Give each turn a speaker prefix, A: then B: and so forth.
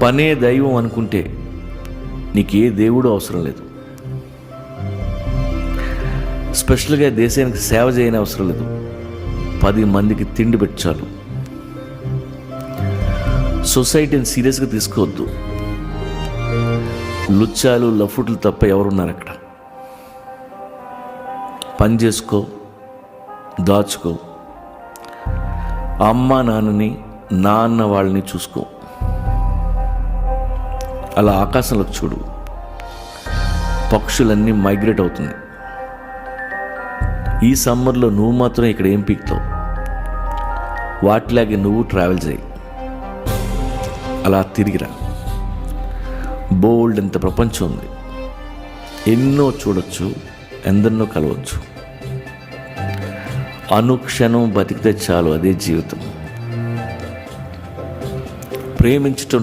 A: పనే దైవం అనుకుంటే నీకు ఏ దేవుడు అవసరం లేదు. స్పెషల్గా దేశానికి సేవ చేయని అవసరం లేదు. 10 మందికి తిండి పెట్టాలి. సొసైటీని సీరియస్గా తీసుకోవద్దు. లుచ్చాలు లఫుట్లు తప్ప ఎవరున్నారు అక్కడ? పని చేసుకో, దాచుకో, అమ్మ నాన్నని నాన్న వాళ్ళని చూసుకో. అలా ఆకాశంలోకి చూడు, పక్షులన్నీ మైగ్రేట్ అవుతుంది. ఈ సమ్మర్లో నువ్వు మాత్రం ఇక్కడ ఏం పీక్తావు? వాటిలాగే నువ్వు ట్రావెల్ చేయి. అలా తిరిగిరా. బోల్డ్ ఎంత ప్రపంచం ఉంది. ఎన్నో చూడొచ్చు, ఎందరినో కలవచ్చు. అనుక్షణం బతికితే చాలు, అదే జీవితం. ప్రేమించటం